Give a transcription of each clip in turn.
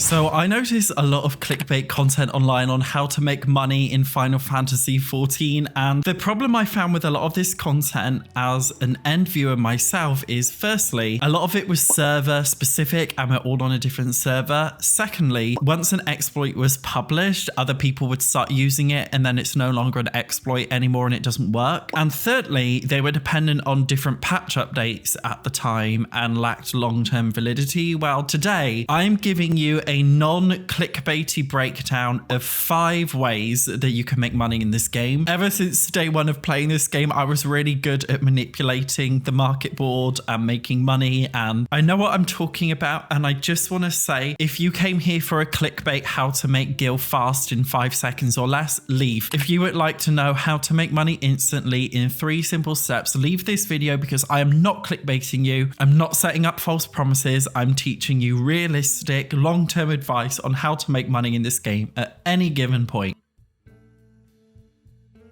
So I noticed a lot of clickbait content online on how to make money in Final Fantasy XIV, and the problem I found with a lot of this content as an end viewer myself is, firstly, a lot of it was server specific and we're all on a different server. Secondly, once an exploit was published, other people would start using it and then it's no longer an exploit anymore and it doesn't work. And thirdly, they were dependent on different patch updates at the time and lacked long-term validity. Well, today I'm giving you a non-clickbaity breakdown of 5 ways that you can make money in this game. Ever since day one of playing this game, I was really good at manipulating the market board and making money, and I know what I'm talking about. And I just want to say, if you came here for a clickbait how to make Gil fast in 5 seconds or less, leave. If you would like to know how to make money instantly in 3 simple steps, leave this video, because I am not clickbaiting you. I'm not setting up false promises. I'm teaching you realistic, long-term advice on how to make money in this game at any given point.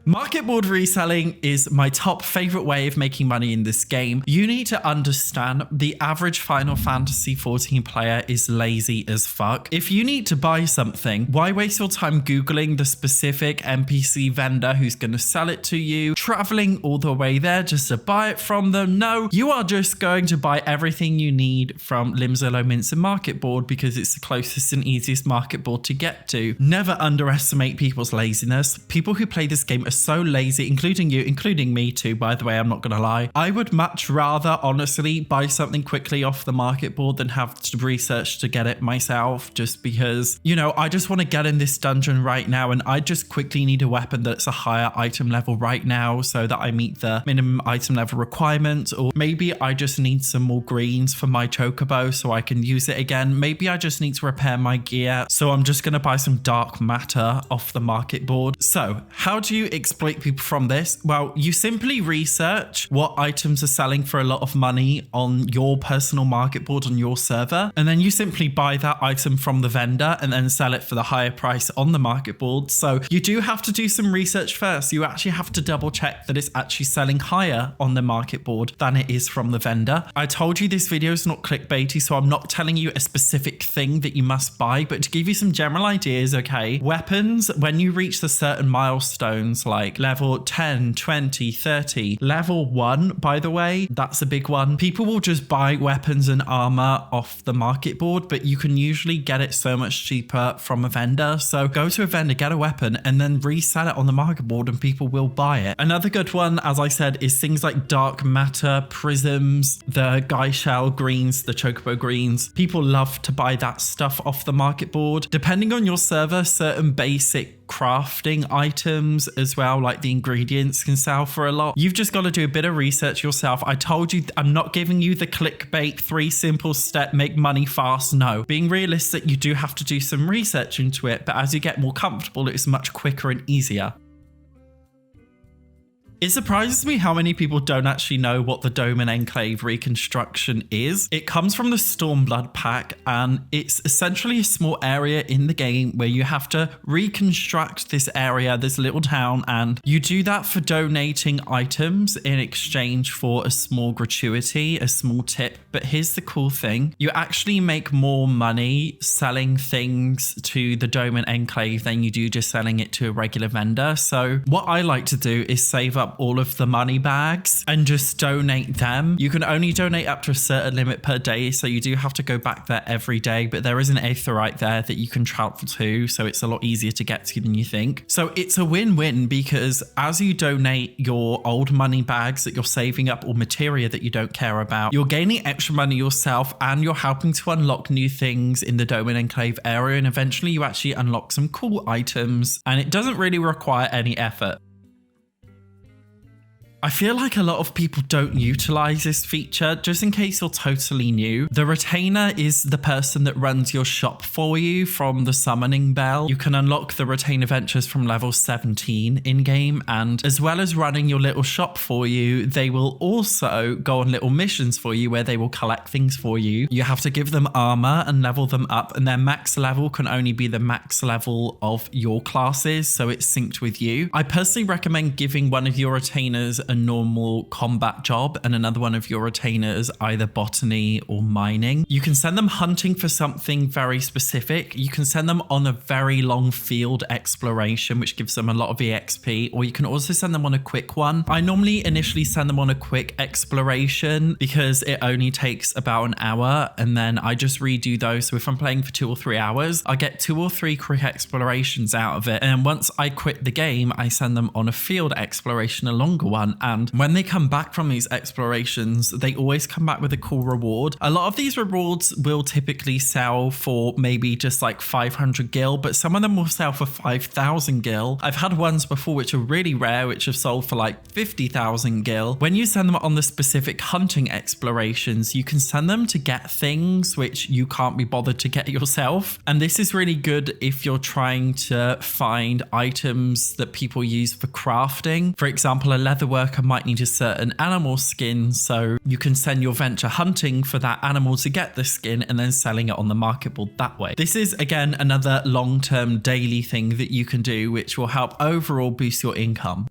Marketboard reselling is my top favorite way of making money in this game. You need to understand the average Final Fantasy XIV player is lazy as fuck. If you need to buy something, why waste your time Googling the specific NPC vendor who's going to sell it to you, traveling all the way there just to buy it from them? No, you are just going to buy everything you need from Limzolo Mints and Marketboard because it's the closest and easiest marketboard to get to. Never underestimate people's laziness. People who play this game are so lazy, including you, including me too, by the way, I'm not gonna lie. I would much rather honestly buy something quickly off the market board than have to research to get it myself, just because, you know, I just want to get in this dungeon right now and I just quickly need a weapon that's a higher item level right now so that I meet the minimum item level requirements. Or maybe I just need some more greens for my chocobo so I can use it again. Maybe I just need to repair my gear, so I'm just gonna buy some dark matter off the market board. So how do you exploit people from this? Well, you simply research what items are selling for a lot of money on your personal market board on your server, and then you simply buy that item from the vendor and then sell it for the higher price on the market board. So you do have to do some research first. You actually have to double check that it's actually selling higher on the market board than it is from the vendor. I told you this video is not clickbaity, so I'm not telling you a specific thing that you must buy, but to give you some general ideas, okay? Weapons, when you reach the certain milestones like level 10, 20, 30, level 1, by the way, that's a big one. People will just buy weapons and armor off the market board, but you can usually get it so much cheaper from a vendor. So go to a vendor, get a weapon, and then resell it on the market board and people will buy it. Another good one, as I said, is things like dark matter, prisms, the guy shell greens, the chocobo greens. People love to buy that stuff off the market board. Depending on your server, certain basic crafting items as well, like the ingredients, can sell for a lot. You've just got to do a bit of research yourself. I told you, I'm not giving you the clickbait 3 simple step make money fast. No, being realistic, you do have to do some research into it, but as you get more comfortable, it's much quicker and easier. It surprises me how many people don't actually know what the Doman Enclave reconstruction is. It comes from the Stormblood pack, and it's essentially a small area in the game where you have to reconstruct this area, this little town, and you do that for donating items in exchange for a small gratuity, a small tip. But here's the cool thing. You actually make more money selling things to the Doman Enclave than you do just selling it to a regular vendor. So what I like to do is save up all of the money bags and just donate them. You can only donate up to a certain limit per day, so you do have to go back there every day, but there is an aetheryte there that you can travel to, so it's a lot easier to get to than you think. So it's a win-win, because as you donate your old money bags that you're saving up or materia that you don't care about, you're gaining extra money yourself and you're helping to unlock new things in the Doman Enclave area, and eventually you actually unlock some cool items, and it doesn't really require any effort. I feel like a lot of people don't utilize this feature. Just in case you're totally new, the retainer is the person that runs your shop for you from the summoning bell. You can unlock the retainer ventures from level 17 in game, and as well as running your little shop for you, they will also go on little missions for you where they will collect things for you. You have to give them armor and level them up, and their max level can only be the max level of your classes, so it's synced with you. I personally recommend giving one of your retainers a normal combat job and another one of your retainers either botany or mining. You can send them hunting for something very specific. You can send them on a very long field exploration, which gives them a lot of EXP, or you can also send them on a quick one. I normally initially send them on a quick exploration because it only takes about an hour, and then I just redo those. So if I'm playing for 2 or 3 hours, I get 2 or 3 quick explorations out of it. And once I quit the game, I send them on a field exploration, a longer one. And when they come back from these explorations, they always come back with a cool reward. A lot of these rewards will typically sell for maybe just like 500 gil, but some of them will sell for 5,000 gil. I've had ones before which are really rare, which have sold for like 50,000 gil. When you send them on the specific hunting explorations, you can send them to get things which you can't be bothered to get yourself. And this is really good if you're trying to find items that people use for crafting. For example, a leather worker might need a certain animal skin, so you can send your venture hunting for that animal to get the skin and then selling it on the market board that way. This is again another long-term daily thing that you can do, which will help overall boost your income.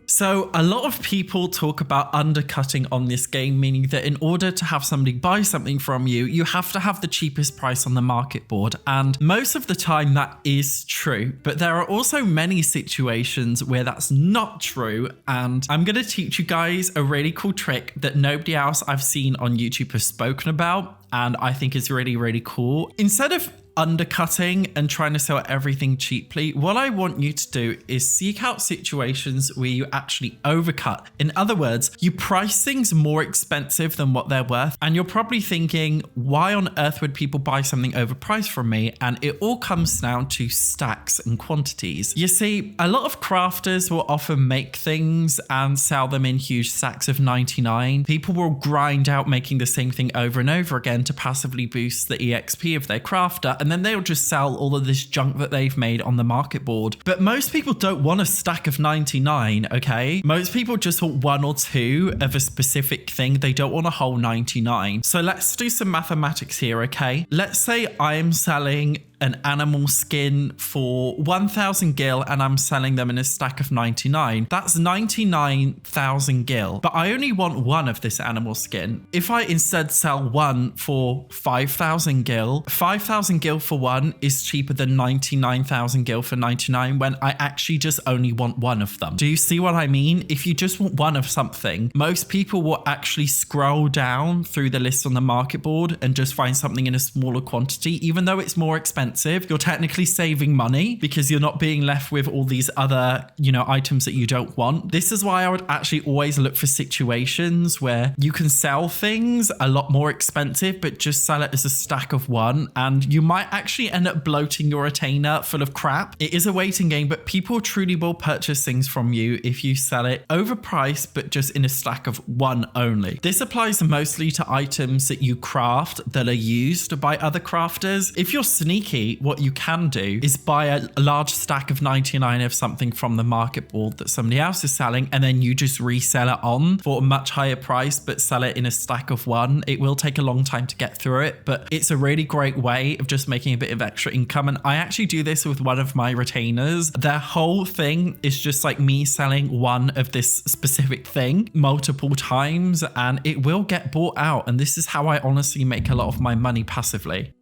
So a lot of people talk about undercutting on this game, meaning that in order to have somebody buy something from you, you have to have the cheapest price on the market board. And most of the time that is true, but there are also many situations where that's not true. And I'm going to teach you guys a really cool trick that nobody else I've seen on YouTube has spoken about, and I think is really, really cool. Instead of undercutting and trying to sell everything cheaply, what I want you to do is seek out situations where you actually overcut. In other words, you price things more expensive than what they're worth. And you're probably thinking, why on earth would people buy something overpriced from me? And it all comes down to stacks and quantities. You see, a lot of crafters will often make things and sell them in huge stacks of 99. People will grind out making the same thing over and over again to passively boost the EXP of their crafter, and then they'll just sell all of this junk that they've made on the market board. But most people don't want a stack of 99, okay? Most people just want 1 or 2 of a specific thing. They don't want a whole 99. So let's do some mathematics here, okay? Let's say I am selling an animal skin for 1,000 gil and I'm selling them in a stack of 99. That's 99,000 gil, but I only want 1 of this animal skin. If I instead sell 1 for 5,000 gil, 5,000 gil for 1 is cheaper than 99,000 gil for 99 when I actually just only want 1 of them. Do you see what I mean? If you just want 1 of something, most people will actually scroll down through the list on the market board and just find something in a smaller quantity, even though it's more expensive. You're technically saving money because you're not being left with all these other, items that you don't want. This is why I would actually always look for situations where you can sell things a lot more expensive, but just sell it as a stack of 1. And you might actually end up bloating your retainer full of crap. It is a waiting game, but people truly will purchase things from you if you sell it overpriced, but just in a stack of 1 only. This applies mostly to items that you craft that are used by other crafters. If you're sneaky, what you can do is buy a large stack of 99 of something from the market board that somebody else is selling, and then you just resell it on for a much higher price, but sell it in a stack of 1. It will take a long time to get through it, but it's a really great way of just making a bit of extra income. And I actually do this with one of my retainers. Their whole thing is just like me selling 1 of this specific thing multiple times, and it will get bought out. And this is how I honestly make a lot of my money passively.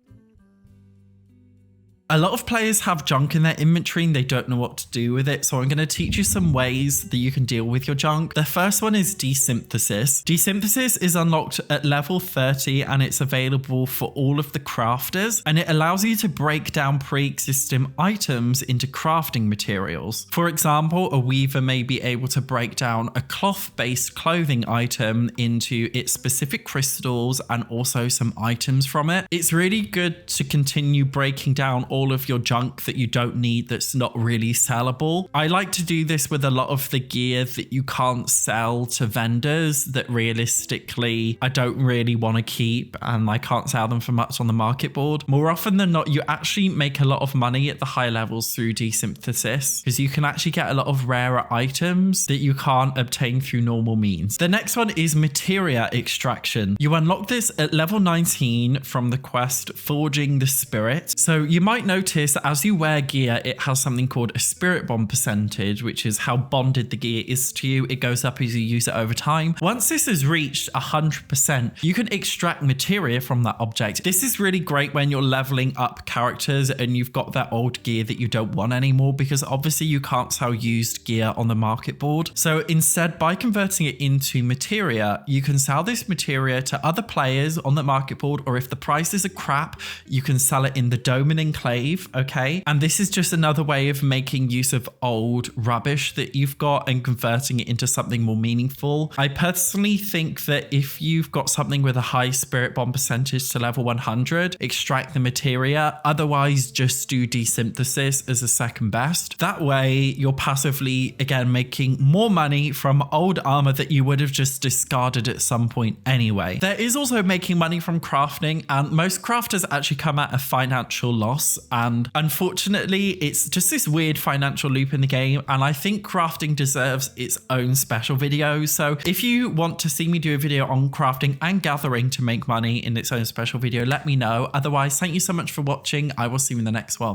A lot of players have junk in their inventory and they don't know what to do with it. So I'm going to teach you some ways that you can deal with your junk. The first one is Desynthesis. Desynthesis is unlocked at level 30 and it's available for all of the crafters, and it allows you to break down pre-existing items into crafting materials. For example, a weaver may be able to break down a cloth-based clothing item into its specific crystals and also some items from it. It's really good to continue breaking down all of your junk that you don't need that's not really sellable. I like to do this with a lot of the gear that you can't sell to vendors that realistically I don't really want to keep, and I can't sell them for much on the market board. More often than not, you actually make a lot of money at the high levels through Desynthesis because you can actually get a lot of rarer items that you can't obtain through normal means. The next one is Materia extraction. You unlock this at level 19 from the quest Forging the Spirit. So you might might notice that as you wear gear, it has something called a spirit bond percentage, which is how bonded the gear is to you. It goes up as you use it over time. Once this has reached 100%, you can extract materia from that object. This is really great when you're leveling up characters and you've got that old gear that you don't want anymore, because obviously you can't sell used gear on the market board. So instead, by converting it into materia, you can sell this materia to other players on the market board, or if the prices are crap, you can sell it in the Doman Enclave, okay? And this is just another way of making use of old rubbish that you've got and converting it into something more meaningful. I personally think that if you've got something with a high spirit bond percentage to level 100, extract the materia. Otherwise, just do Desynthesis as a second best. That way, you're passively, again, making more money from old armor that you would have just discarded at some point anyway. There is also making money from crafting, and most crafters actually come at a financial loss, and unfortunately, it's just this weird financial loop in the game, and I think crafting deserves its own special video. So if you want to see me do a video on crafting and gathering to make money in its own special video, let me know. Otherwise, thank you so much for watching. I will see you in the next one.